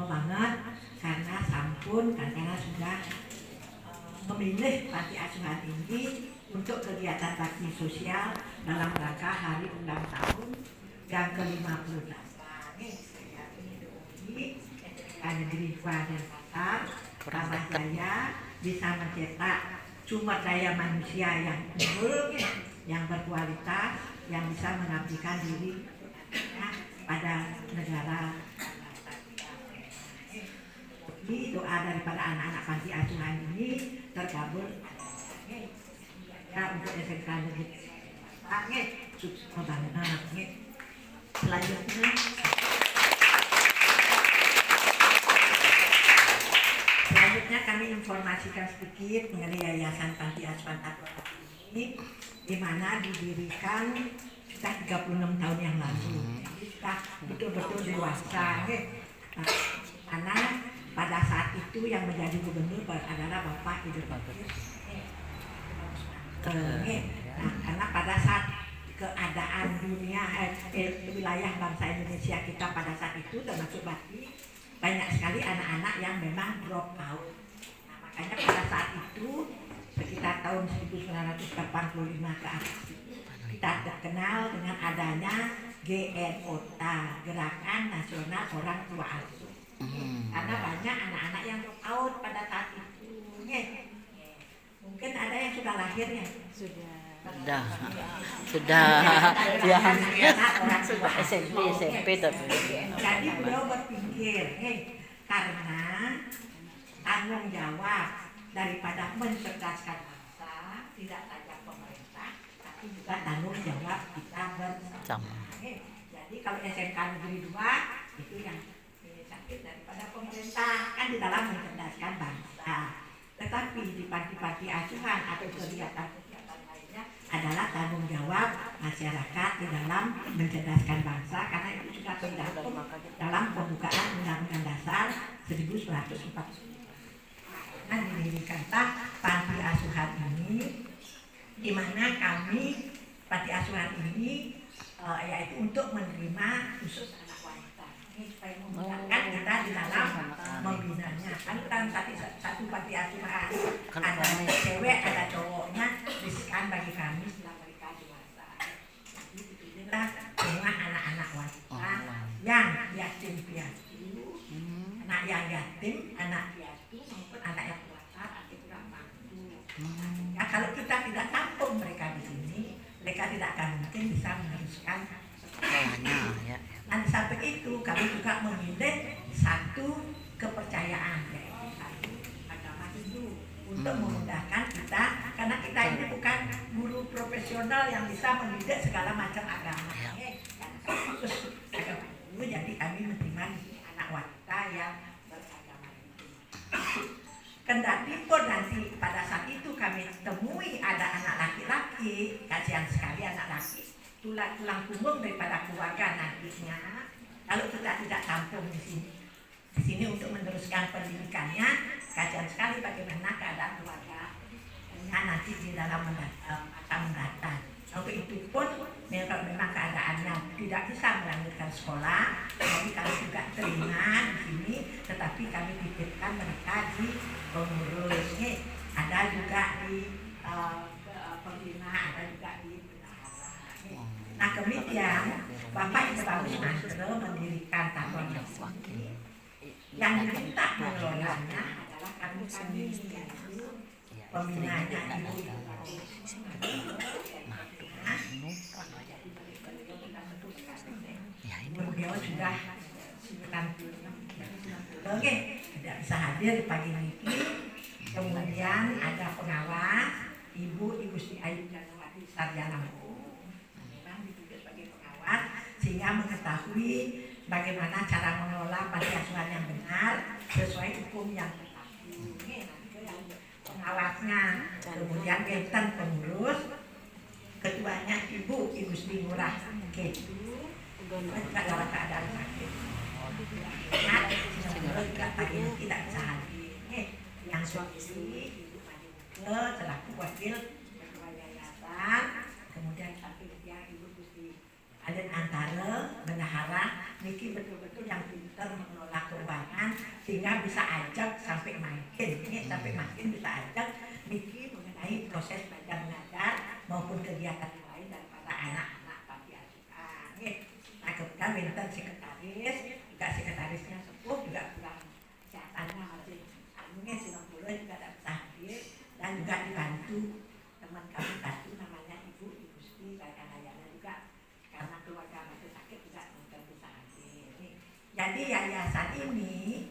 banget karena sampun karena sudah memilih panti asuhan ini untuk kegiatan bakti sosial dalam rangka hari ulang tahun yang ke-58. Negeri dan Qatar tambah daya bisa mencetak sumber daya manusia yang unggul, yang berkualitas, yang bisa mengabdikan diri pada negara. Jadi doa daripada anak-anak panti asuhan ini terkabul ya untuk SMK Negeri. Selanjutnya kami informasikan sedikit mengenai Yayasan Panti Asuhan Aturan ini, di mana didirikan sudah 36 tahun yang lalu. Jadi sudah betul-betul dewasa. Karena pada saat itu yang menjadi gubernur adalah Bapak Idul Fitri. Nah, karena pada saat keadaan dunia wilayah bangsa Indonesia kita pada saat itu termasuk Bati, banyak sekali anak-anak yang memang drop out. Nah, makanya pada saat itu sekitar tahun 1985 ke atas kita terkenal dengan adanya GNOTA, Gerakan Nasional Orang Tua Asuh. Karena banyak anak-anak yang drop out pada saat itu. Mungkin ada yang sudah lahir ya? Sudah SMP tapi. Jadi beliau berpikir, karena tanggung jawab daripada mencerdaskan bangsa tidak saja pemerintah, tapi juga tanggung jawab kita bersama. Jadi kalau SMK Negeri 2 itu yang inisiatif daripada pemerintah kan di dalam mencerdaskan bangsa. Tetapi di panti-panti asuhan atau kegiatan-kegiatan lainnya adalah tanggung jawab masyarakat di dalam mencerdaskan bangsa, karena itu sudah tercantum dalam pembukaan Undang-Undang Dasar 1945. Nah, didirikanlah panti asuhan ini, di mana kami panti asuhan ini yaitu untuk menerima khusus anak wanita. Ini supaya memudahkan kita di dalam membinanya. Kan satu panti asuhan ada cewek ada cowoknya, bisikan bagi kami setelah mereka dewasa. Jadi itulah semua anak-anak wanita yang yatim piatu, anak yang yatim, anak piatu maupun anak yang dewasa atau kurang mampu. Ya, kalau kita tidak tampung mereka di sini, mereka tidak akan mungkin bisa meneruskan sekolahnya. Dan sampai itu kami juga memilih satu kepercayaan, yaitu satu agama Hindu, untuk memudahkan kita, karena kita ini bukan guru profesional yang bisa mendidik segala macam agama. Khusus agama Hindu, jadi kami menerima anak wanita yang beragama Hindu. Kendati pun nanti pada saat itu kami temui ada anak laki-laki, kasihan sekali anak laki, tulang punggung daripada keluarga nantinya. Kalau kita tidak tampung di sini untuk meneruskan pendidikannya, kasihan sekali bagaimana keadaan keluarga nanti di dalam masa mendatang. Untuk itu pun memang keadaannya tidak bisa melanjutkan sekolah, jadi kami juga terima di sini, tetapi kami titipkan mereka di pengurus. Ada juga di pembina, ada juga di bendahara. Nah, kemudian Bapak Ibu Bagus Mantre mendirikan tahun ini. Yang diminta mengelolanya adalah kami yaitu pembinanya Ibu. Beliau sudah oke, tidak bisa hadir pagi ini. Kemudian ada pengawas Ibu Sri Ayu Janawati Sarjana memang ditulis sebagai pengawas sehingga mengetahui bagaimana cara mengelola panti asuhan yang benar sesuai hukum yang berlaku. Pengawasnya, kemudian Kenten pengurus, ketuanya Ibu Sri Ngurah Ketu, juga dalam keadaan sakit. Nah, juga pagi ini tidak bisa hadir. Yang suami Ibu selaku wakil ketua yayasan, kemudian sampai dia Ibu Gusti Aden Antara bendahara, Niki betul-betul yang pintar mengelola keuangan mantan sekretaris, juga sekretarisnya sepuh, juga kurang kesehatannya masih anunya 90 juga tidak bisa hadir, dan juga dibantu teman kami satu namanya Ibu Gusti Rakanayana juga karena keluarga masih sakit juga tidak bisa hadir. Jadi yayasan ini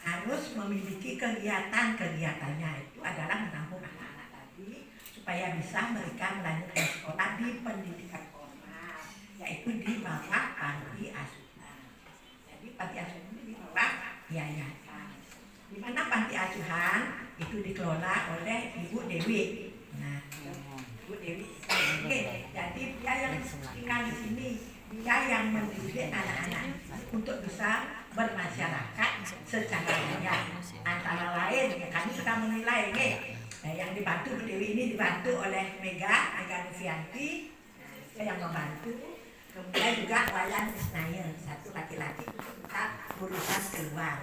harus memiliki kegiatannya itu adalah menampung anak-anak tadi supaya bisa mereka melanjutkan sekolah di pendidikan formal, yaitu di bawah panti asuhan. Jadi panti asuhan itu di bawah yayasan. Di mana panti asuhan itu dikelola oleh Ibu Dewi. Nah, Ibu Dewi. Jadi dia yang tinggal di sini, dia yang mendidik anak-anak untuk bisa bermasyarakat secara layak. Antara lain, ya, kami sudah menilai yang dibantu Bu Dewi ini dibantu oleh Mega Novianti, yang membantu. Kemudian juga Wayan Isnail, satu laki-laki untuk kita urusan keluar.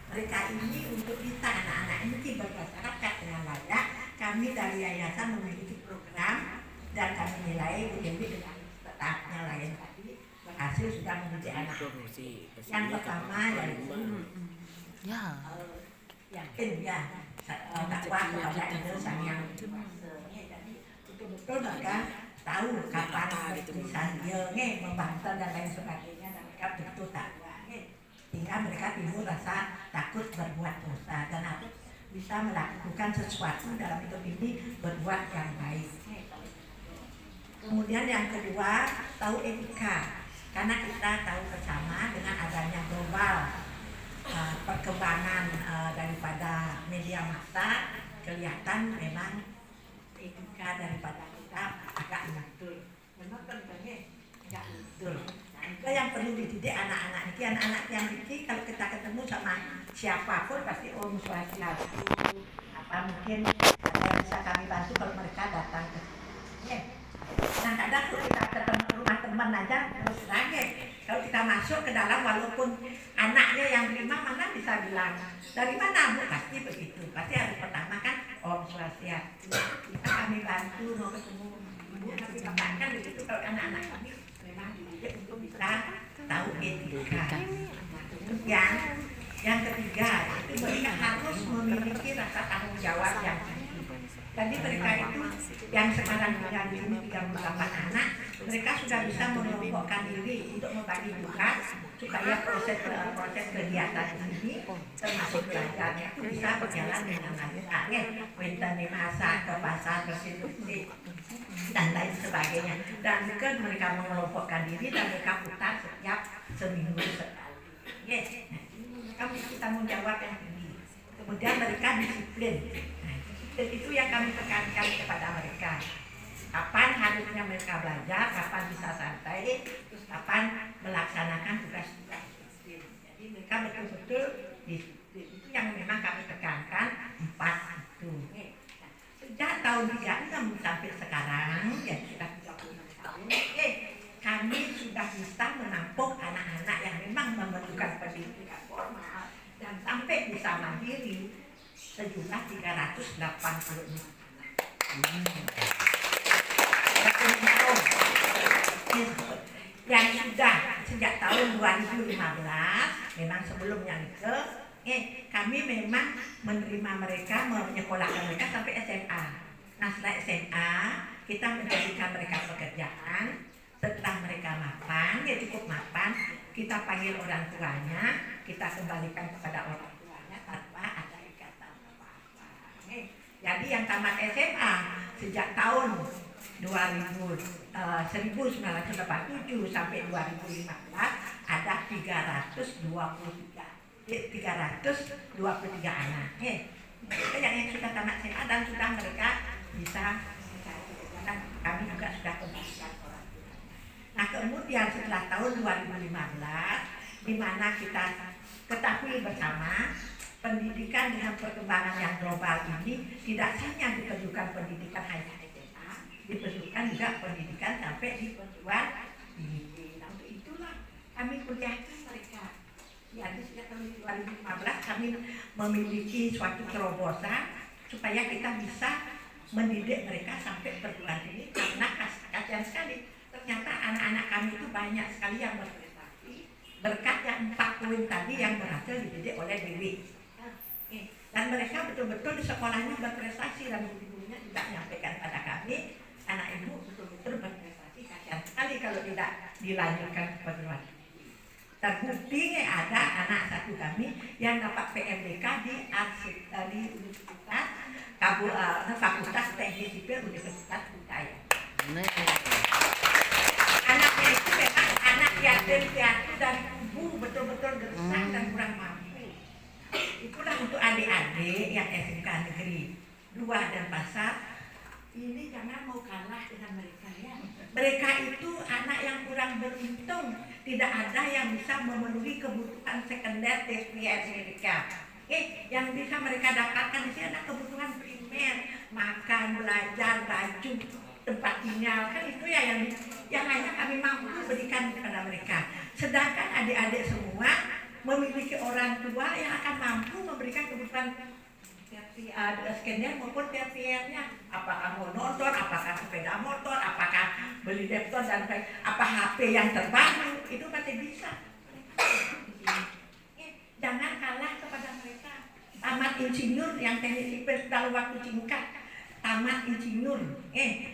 Mereka ini untuk kita anak-anak ini bermasyarakat dengan layak. Kami dari yayasan memiliki program dan kami nilai Bu Dewi dengan tetapnya lain tadi berhasil sudah mendidik anak. Yang pertama yaitu yakin ya dakwah kepada Indonesia yang jadi betul-betul mereka tahu kapan bisa membantah dan lain sebagainya, dan mereka betul dakwah sehingga mereka timbul rasa takut berbuat dosa dan harus bisa melakukan sesuatu dalam hidup ini, berbuat yang baik. Kemudian yang kedua, tahu etika, karena kita tahu bersama dengan adanya global perkembangan daripada media massa, kelihatan memang etika daripada kita agak luntur. Benar kan agak luntur. Nah, itu yang perlu dididik anak-anak ini. Anak-anak yang ini kalau kita ketemu sama siapapun pasti Om Swastiastu, apa mungkin ada yang bisa kami bantu kalau mereka datang ke sini. Kadang-kadang kalau kita ketemu rumah teman aja terus lagi. Kalau kita masuk ke dalam, walaupun anaknya yang terima, mana bisa bilang dari mana Bu, pasti begitu. Pasti harus pertama kan Om Swastiastu, kita kami bantu mau ketemu Ibu, tapi bapak kan begitu. Kalau anak-anak kami memang dididik untuk bisa tahu etika. Nah, kemudian yang ketiga itu mereka harus memiliki rasa tanggung jawab yang tinggi. Jadi mereka itu yang sekarang tinggal di sini 38 anak, mereka sudah bisa mengelompokkan diri untuk membagi tugas supaya proses kegiatan ini termasuk belajarnya itu bisa berjalan dengan lancar. Menteri masak ke pasar bersih-bersih dan lain sebagainya. Dan juga mereka mengelompokkan diri dan mereka putar setiap seminggu sekali. Mereka memiliki tanggung jawab yang tinggi. Kemudian mereka disiplin. Dan itu yang kami tekankan kepada mereka. Kapan harusnya mereka belajar, kapan bisa santai, terus kapan melaksanakan tugas-tugas. Jadi mereka betul-betul disiplin. Itu yang memang kami tekankan 4 itu. Sejak tahun 36 sampai sekarang, ya sudah 36 tahun, kami sudah bisa menampung anak-anak yang memang memerlukan pendidikan formal dan sampai bisa mandiri sejumlah 386 yang sudah sejak tahun 2015, memang sebelumnya itu kami memang menerima mereka, menyekolahkan mereka sampai SMA. Nah setelah SMA kita menjadikan mereka pekerjaan. Setelah mereka mapan, ya cukup mapan, kita panggil orang tuanya, kita kembalikan kepada orang tuanya tanpa ada ikatan apa-apa. Jadi yang tamat SMA sejak tahun 1987 sampai 2015 ada 323 anak. Mereka yang sudah tamat SMA dan sudah mereka bisa mencari pekerjaan, kami juga sudah kembalikan orang tuanya. Nah kemudian setelah tahun 2015, di mana kita ketahui bersama pendidikan dengan perkembangan yang global ini tidak hanya diperlukan pendidikan hanya SMA, diperlukan juga pendidikan sampai di perguruan tinggi. Nah untuk itulah kami kuliahkan mereka. Jadi sejak tahun 2015 kami memiliki suatu terobosan supaya kita bisa mendidik mereka sampai perguruan tinggi, karena kasihan sekali ternyata anak-anak kami itu banyak sekali yang berprestasi kawin tadi yang berhasil dididik oleh Dewi. Dan mereka betul-betul di sekolahnya berprestasi dan gurunya juga menyampaikan pada kami, anak ibu betul-betul berprestasi, kasihan sekali kalau tidak dilanjutkan ke perguruan tinggi. Terbukti ada anak satu kami yang dapat PMDK di Universitas Fakultas Teknik Sipil Universitas Budaya. Anaknya itu memang anak yatim piatu dan ibu betul-betul gersang dan kurang mampu. Itulah untuk adik-adik yang SMK negeri 2 dan Pasar. Ini jangan mau kalah dengan mereka ya. Mereka itu anak yang kurang beruntung, tidak ada yang bisa memenuhi kebutuhan sekunder tersier mereka. Yang bisa mereka dapatkan di sini adalah kebutuhan primer, makan, belajar, baju, tempat tinggal, kan itu ya yang hanya kami mampu berikan kepada mereka. Sedangkan adik-adik semua memiliki orang tua yang akan mampu memberikan kebutuhan sekunder maupun tersiernya, apakah mau nonton, apakah sepeda motor, apakah beli laptop dan apa HP yang terbaru, itu masih bisa. Jangan kalah kepada mereka. Tamat insinyur yang teknik sipil dalam waktu singkat, tamat insinyur,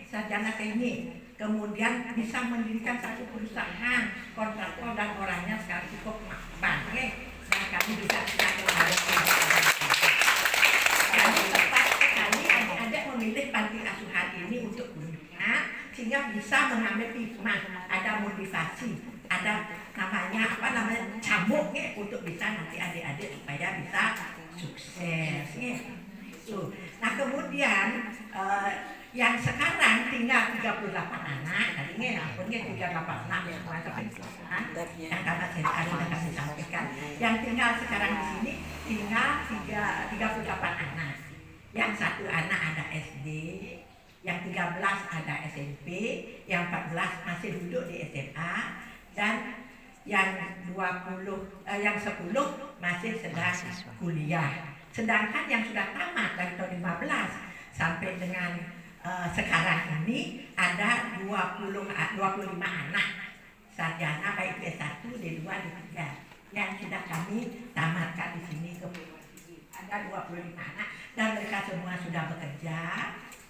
sarjana teknik, kemudian bisa mendirikan satu perusahaan, kontraktor dan orangnya sekarang cukup mampan, dan kami juga sudah jadi tepat sekali adik-adik memilih panti asuhan ini untuk gurunya, sehingga bisa mengambil hikmah, ada motivasi, ada namanya cambuk untuk bisa nanti adik-adik supaya bisa sukses. Nah kemudian yang sekarang tinggal 38 anak, tadinya akunnya 38 anak semua yang kakak kami sampaikan. Yang tinggal sekarang di sini tinggal 38 anak. Yang 1 anak ada SD, yang 13 ada SMP, yang 14 masih duduk di SMA, dan yang 10 masih sedang kuliah. Sedangkan yang sudah tamat dari tahun 15 sampai dengan sekarang ini ada 25 anak sarjana baik S1, D2, D3 yang sudah kami tamatkan di sini ke perguruan tinggi. Ada 25 anak dan mereka semua sudah bekerja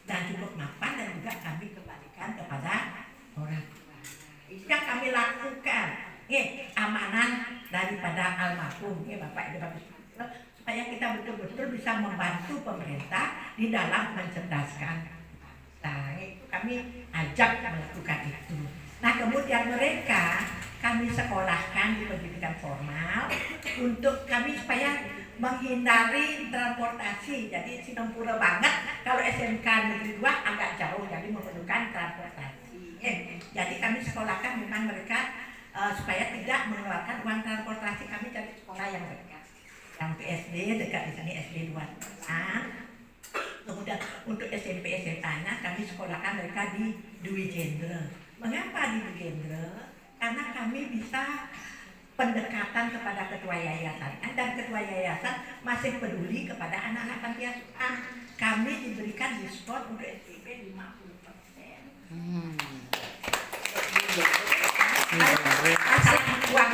dan cukup mapan, dan juga kami kembalikan kepada orang tua. Itu yang kami lakukan. Amanah daripada almarhum Bapak Ibu Bapak, supaya kita betul-betul bisa membantu pemerintah di dalam mencerdaskan. Nah, itu kami ajak melakukan itu. Nah, kemudian mereka kami sekolahkan di pendidikan formal untuk kami supaya menghindari transportasi. Jadi Singapura banget kalau SMK negeri 2 agak jauh, jadi memerlukan transportasi. Jadi kami sekolahkan memang mereka supaya tidak mengeluarkan uang transportasi. Kami cari sekolah yang dekat, yang PSD dekat di sini SD 2. Kemudian untuk SMP SMA-nya kami sekolahkan mereka di Dwi Jenderal. Mengapa di Dwi Jenderal? Karena kami bisa pendekatan kepada ketua yayasan, dan ketua yayasan masih peduli kepada anak-anak panti asuhan. Kami diberikan diskon untuk SPP 50%. Masalah uang